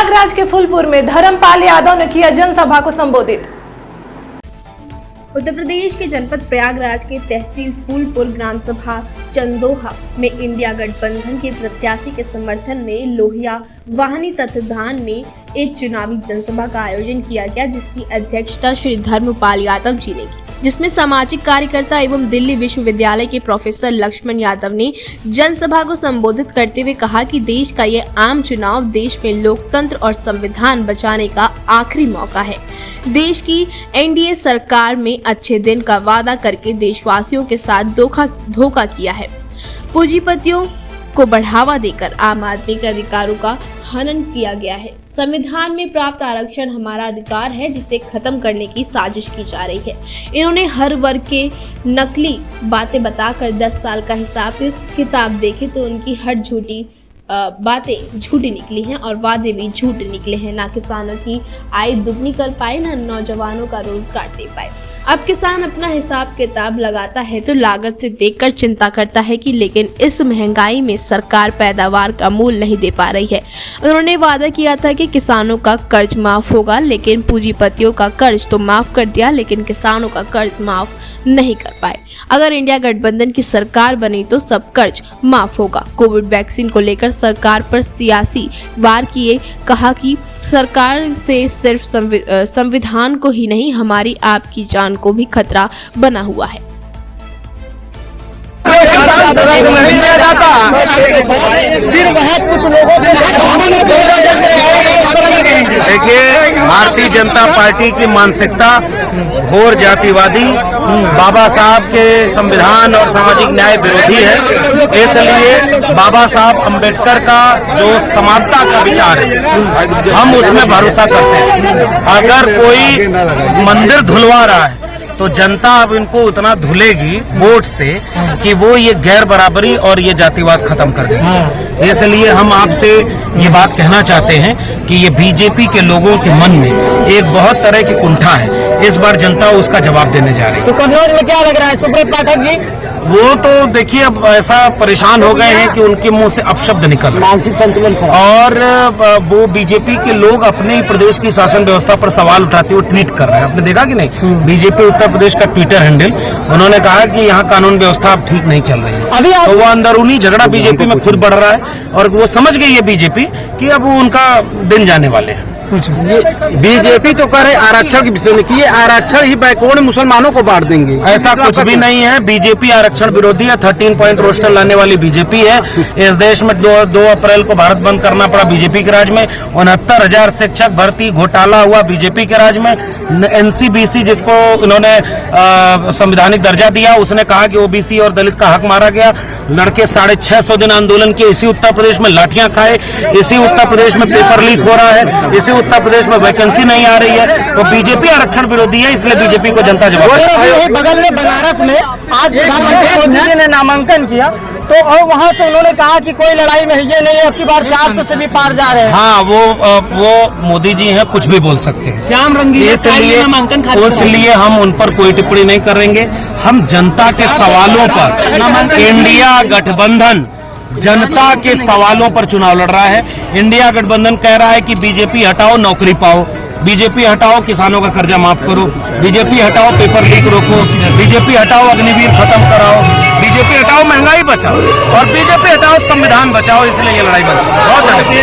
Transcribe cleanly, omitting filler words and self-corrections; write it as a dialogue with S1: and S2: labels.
S1: प्रयागराज के फूलपुर में धर्मपाल यादव ने किया जनसभा को संबोधित।
S2: उत्तर प्रदेश के जनपद प्रयागराज के तहसील फूलपुर ग्राम सभा चंदोहा में इंडिया गठबंधन के प्रत्याशी के समर्थन में लोहिया वाहनी तत्वधान में एक चुनावी जनसभा का आयोजन किया गया, जिसकी अध्यक्षता श्री धर्मपाल यादव जी ने की, जिसमें सामाजिक कार्यकर्ता एवं दिल्ली विश्वविद्यालय के प्रोफेसर लक्ष्मण यादव ने जनसभा को संबोधित करते हुए कहा कि देश का ये आम चुनाव देश में लोकतंत्र और संविधान बचाने का आखिरी मौका है। देश की एनडीए सरकार में अच्छे दिन का वादा करके देशवासियों के साथ धोखा किया है। पूंजीपतियों को बढ़ावा देकर आम आदमी के अधिकारों का हनन किया गया है। संविधान में प्राप्त आरक्षण हमारा अधिकार है, जिसे खत्म करने की साजिश की जा रही है। इन्होंने हर वर्ग के नकली बातें बताकर 10 साल का हिसाब किताब देखे तो उनकी हर झूठी बातें झूठी निकली हैं और वादे भी झूठे निकले हैं। ना किसानों की आय दुगनी कर पाए, ना नौजवानों का रोजगार दे पाए। अब किसान अपना हिसाब किताब लगाता है तो लागत से देखकर चिंता करता है कि लेकिन इस महंगाई में सरकार पैदावार का मूल्य नहीं दे पा रही है। उन्होंने वादा किया था कि किसानों का कर्ज माफ होगा, लेकिन पूंजीपतियों का कर्ज तो माफ कर दिया, लेकिन किसानों का कर्ज माफ नहीं कर पाए। अगर इंडिया गठबंधन की सरकार बनी तो सब कर्ज माफ होगा। कोविड वैक्सीन को लेकर सरकार पर सियासी वार किए, कहा कि सरकार से सिर्फ संविधान को ही नहीं हमारी आपकी जान को भी खतरा बना हुआ है।
S3: नहीं दिया जाता, फिर वहाँ कुछ लोगों
S4: देखिए, भारतीय जनता पार्टी की मानसिकता घोर जातिवादी, बाबा साहब के संविधान और सामाजिक न्याय विरोधी है। इसलिए बाबा साहब अम्बेडकर का जो समानता का विचार है, हम उसमें भरोसा करते हैं। अगर कोई मंदिर धुलवा रहा है तो जनता अब इनको उतना धुलेगी वोट से कि वो ये गैर बराबरी और ये जातिवाद खत्म कर देगी। इसलिए हम आपसे ये बात कहना चाहते हैं कि ये बीजेपी के लोगों के मन में एक बहुत तरह की कुंठा है। इस बार जनता उसका जवाब देने जा रही है।
S3: तो कन्नौज में क्या लग रहा है सुब्रत पाठक जी?
S4: वो तो देखिए अब ऐसा परेशान हो गए हैं कि उनके मुंह से अपशब्द निकल रहे हैं।
S3: मानसिक संतुलन खराब।
S4: और वो बीजेपी के लोग अपने ही प्रदेश की शासन व्यवस्था पर सवाल उठाते हुए ट्वीट कर रहे हैं। आपने देखा कि नहीं? बीजेपी उत्तर प्रदेश का ट्विटर हैंडल, उन्होंने कहा कि यहाँ कानून व्यवस्था अब ठीक नहीं चल रही है।
S3: अभी
S4: तो वो अंदरूनी झगड़ा बीजेपी में खुद बढ़ रहा है और वो समझ गई है बीजेपी कि अब वो उनका दिन जाने वाले हैं।
S5: बीजेपी तो कह रहे आरक्षण के विषय में कि ये आरक्षण ही बैकवर्ड मुसलमानों को बांट देंगे।
S4: ऐसा कुछ भी नहीं है। बीजेपी आरक्षण विरोधी है। 13 पॉइंट रोस्टर लाने वाली बीजेपी है। इस देश में 2 अप्रैल को भारत बंद करना पड़ा बीजेपी के राज में। 69,000 शिक्षक भर्ती घोटाला हुआ बीजेपी के राज में। NCBC जिसको उन्होंने संवैधानिक दर्जा दिया, उसने कहा कि ओबीसी और दलित का हक मारा गया। लड़के 650 दिन आंदोलन किए, इसी उत्तर प्रदेश में लाठियां खाए, इसी उत्तर प्रदेश में पेपर लीक हो रहा है, इसी उत्तर प्रदेश में वैकेंसी नहीं आ रही है। तो बीजेपी आरक्षण विरोधी है, इसलिए बीजेपी को जनता जवाब देगी।
S3: बगल में बनारस में आज प्रधानमंत्री मोदी जी ने नामांकन किया तो और वहाँ से उन्होंने कहा कि कोई लड़ाई में ये नहीं है, अब की बार 400 से भी पार जा रहे हैं।
S4: हाँ, वो मोदी जी हैं, कुछ भी बोल सकते हैं।
S3: श्याम रंगीला
S4: इसलिए हम उन पर कोई टिप्पणी नहीं करेंगे। हम जनता के सवालों पर, इंडिया गठबंधन जनता के सवालों पर चुनाव लड़ रहा है। इंडिया गठबंधन कह रहा है कि बीजेपी हटाओ नौकरी पाओ, बीजेपी हटाओ किसानों का कर्जा माफ करो, बीजेपी हटाओ पेपर लीक रोको, बीजेपी हटाओ अग्निवीर खत्म कराओ, बीजेपी हटाओ महंगाई बचाओ और बीजेपी हटाओ संविधान बचाओ। इसलिए ये लड़ाई बची बहुत